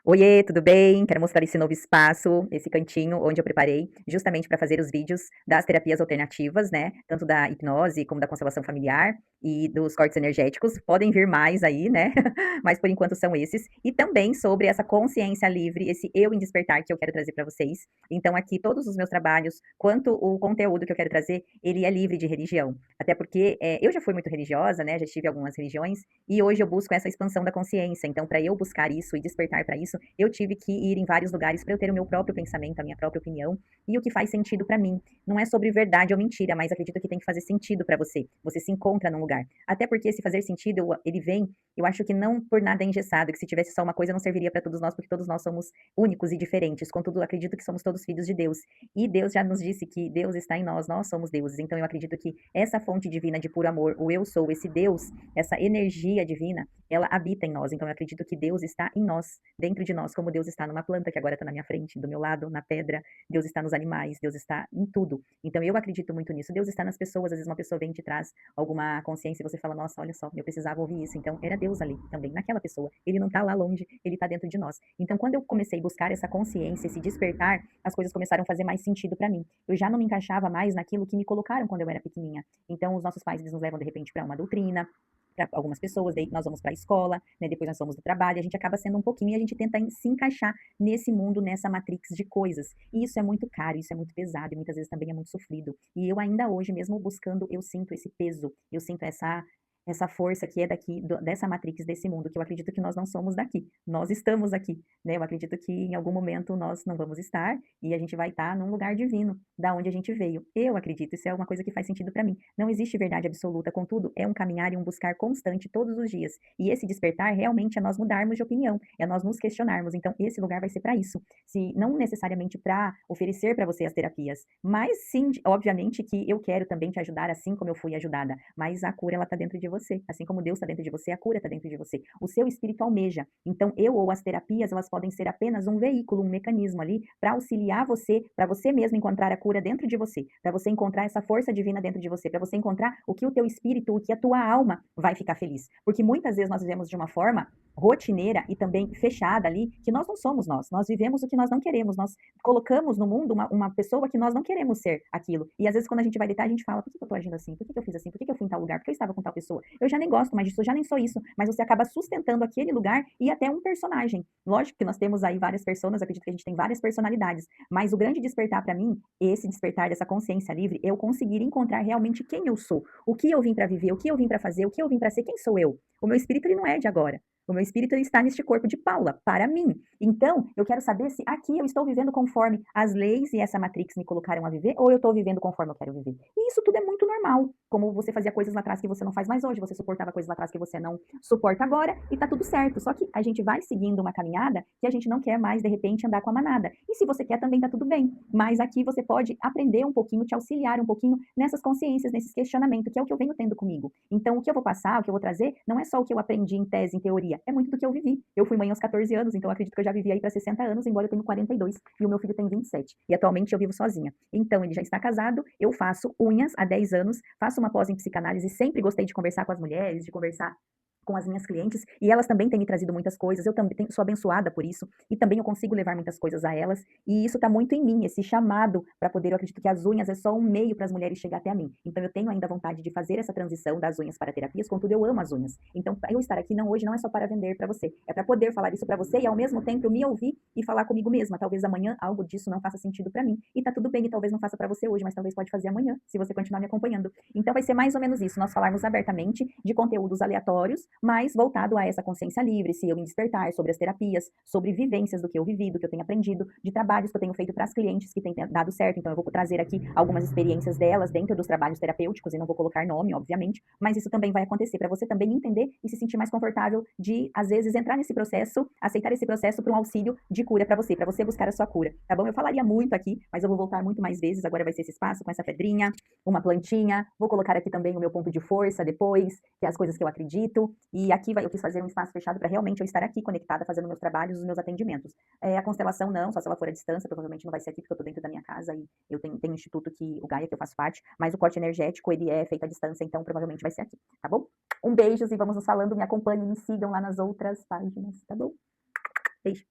Oiê, tudo bem? Quero mostrar esse novo espaço, esse cantinho onde eu preparei justamente para fazer os vídeos das terapias alternativas, né? Tanto da hipnose como da constelação familiar e dos cortes energéticos. Podem vir mais aí, né? Mas por enquanto são esses. E também sobre essa consciência livre, esse eu em despertar que eu quero trazer para vocês. Então, aqui, todos os meus trabalhos, quanto o conteúdo que eu quero trazer, ele é livre de religião. Até porque eu já fui muito religiosa, né? Já tive algumas religiões, e hoje eu busco essa expansão da consciência. Então, para eu buscar isso e despertar para isso, eu tive que ir em vários lugares para eu ter o meu próprio pensamento, a minha própria opinião e o que faz sentido para mim. Não é sobre verdade ou mentira, mas acredito que tem que fazer sentido para você. Você se encontra num lugar. Até porque se fazer sentido, ele vem, eu acho que não por nada é engessado, que se tivesse só uma coisa não serviria para todos nós, porque todos nós somos únicos e diferentes. Contudo, acredito que somos todos filhos de Deus. E Deus já nos disse que Deus está em nós somos deuses. Então eu acredito que essa fonte divina de puro amor, o eu sou, esse Deus, essa energia divina, ela habita em nós. Então eu acredito que Deus está em nós, dentro de nós, como Deus está numa planta que agora está na minha frente, do meu lado, na pedra. Deus está nos animais, Deus está em tudo. Então eu acredito muito nisso. Deus está nas pessoas. Às vezes uma pessoa vem e te traz alguma consciência e você fala, nossa, olha só, eu precisava ouvir isso. Então era Deus ali também, naquela pessoa. Ele não está lá longe, ele está dentro de nós. Então quando eu comecei a buscar essa consciência, esse despertar, as coisas começaram a fazer mais sentido para mim. Eu já não me encaixava mais naquilo que me colocaram quando eu era pequenininha. Então os nossos pais, eles nos levam de repente para uma doutrina, para algumas pessoas, daí nós vamos para a escola, né, depois nós vamos do trabalho, a gente acaba sendo um pouquinho e a gente tenta se encaixar nesse mundo, nessa matrix de coisas. E isso é muito caro, isso é muito pesado e muitas vezes também é muito sofrido. E eu ainda hoje, mesmo buscando, eu sinto esse peso, eu sinto essa força que é daqui, dessa matrix desse mundo, que eu acredito que nós não somos daqui, nós estamos aqui, né? Eu acredito que em algum momento nós não vamos estar e a gente vai estar num lugar divino, da onde a gente veio. Eu acredito, isso é uma coisa que faz sentido para mim. Não existe verdade absoluta, contudo, é um caminhar e um buscar constante todos os dias. E esse despertar realmente é nós mudarmos de opinião, é nós nos questionarmos. Então, esse lugar vai ser para isso. Se não necessariamente para oferecer para você as terapias, mas sim, obviamente que eu quero também te ajudar assim como eu fui ajudada, mas a cura ela está dentro de você, assim como Deus está dentro de você, a cura está dentro de você. O seu espírito almeja. Então, eu ou as terapias, elas podem ser apenas um veículo, um mecanismo ali para auxiliar você, para você mesmo encontrar a cura dentro de você, para você encontrar essa força divina dentro de você, para você encontrar o que o teu espírito, o que a tua alma vai ficar feliz. Porque muitas vezes nós vivemos de uma forma rotineira e também fechada ali, que nós não somos nós vivemos o que nós não queremos, nós colocamos no mundo uma pessoa que nós não queremos ser aquilo. E às vezes quando a gente vai deitar, a gente fala, por que eu tô agindo assim? Por que eu fiz assim? Por que eu fui em tal lugar? Por que eu estava com tal pessoa? Eu já nem gosto mais disso, eu já nem sou isso, mas você acaba sustentando aquele lugar e até um personagem. Lógico que nós temos aí várias pessoas, acredito que a gente tem várias personalidades, mas o grande despertar para mim, esse despertar dessa consciência livre, é eu conseguir encontrar realmente quem eu sou, o que eu vim para viver, o que eu vim para fazer, o que eu vim para ser, quem sou eu? O meu espírito ele não é de agora. O meu espírito está neste corpo de Paula, para mim. Então, eu quero saber se aqui eu estou vivendo conforme as leis e essa matrix me colocaram a viver, ou eu estou vivendo conforme eu quero viver. E isso tudo é muito normal. Como você fazia coisas lá atrás que você não faz mais hoje, você suportava coisas lá atrás que você não suporta agora, e tá tudo certo. Só que a gente vai seguindo uma caminhada que a gente não quer mais, de repente, andar com a manada. E se você quer, também tá tudo bem. Mas aqui você pode aprender um pouquinho, te auxiliar um pouquinho nessas consciências, nesses questionamentos, que é o que eu venho tendo comigo. Então, o que eu vou passar, o que eu vou trazer, não é só o que eu aprendi em tese, em teoria, é muito do que eu vivi. Eu fui mãe aos 14 anos, então eu acredito que eu já vivi aí para 60 anos, embora eu tenha 42 e o meu filho tem 27. E atualmente eu vivo sozinha. Então ele já está casado, eu faço unhas há 10 anos, faço uma pós em psicanálise, sempre gostei de conversar com as mulheres, de conversar com as minhas clientes, e elas também têm me trazido muitas coisas, eu também sou abençoada por isso, e também eu consigo levar muitas coisas a elas, e isso está muito em mim, esse chamado para poder, eu acredito que as unhas é só um meio para as mulheres chegar até a mim, então eu tenho ainda vontade de fazer essa transição das unhas para terapias, contudo eu amo as unhas, então eu estar aqui hoje não é só para vender para você, é para poder falar isso para você e ao mesmo tempo eu me ouvir e falar comigo mesma, talvez amanhã algo disso não faça sentido para mim, e tá tudo bem, e talvez não faça para você hoje, mas talvez pode fazer amanhã, se você continuar me acompanhando, então vai ser mais ou menos isso, nós falarmos abertamente de conteúdos aleatórios, mas voltado a essa consciência livre, se eu me despertar, sobre as terapias, sobre vivências do que eu vivi, do que eu tenho aprendido, de trabalhos que eu tenho feito para as clientes que têm dado certo, então eu vou trazer aqui algumas experiências delas dentro dos trabalhos terapêuticos e não vou colocar nome, obviamente, mas isso também vai acontecer para você também entender e se sentir mais confortável de, às vezes, entrar nesse processo, aceitar esse processo para um auxílio de cura para você buscar a sua cura, tá bom? Eu falaria muito aqui, mas eu vou voltar muito mais vezes, agora vai ser esse espaço com essa pedrinha, uma plantinha, vou colocar aqui também o meu ponto de força depois, que é as coisas que eu acredito, e aqui eu quis fazer um espaço fechado para realmente eu estar aqui conectada, fazendo meus trabalhos, os meus atendimentos. A constelação não, só se ela for à distância, provavelmente não vai ser aqui, porque eu tô dentro da minha casa e eu tenho um instituto que, o Gaia, que eu faço parte, mas o corte energético, ele é feito à distância, então provavelmente vai ser aqui, tá bom? Um beijo e vamos nos falando, me acompanhem, me sigam lá nas outras páginas, tá bom? Beijo.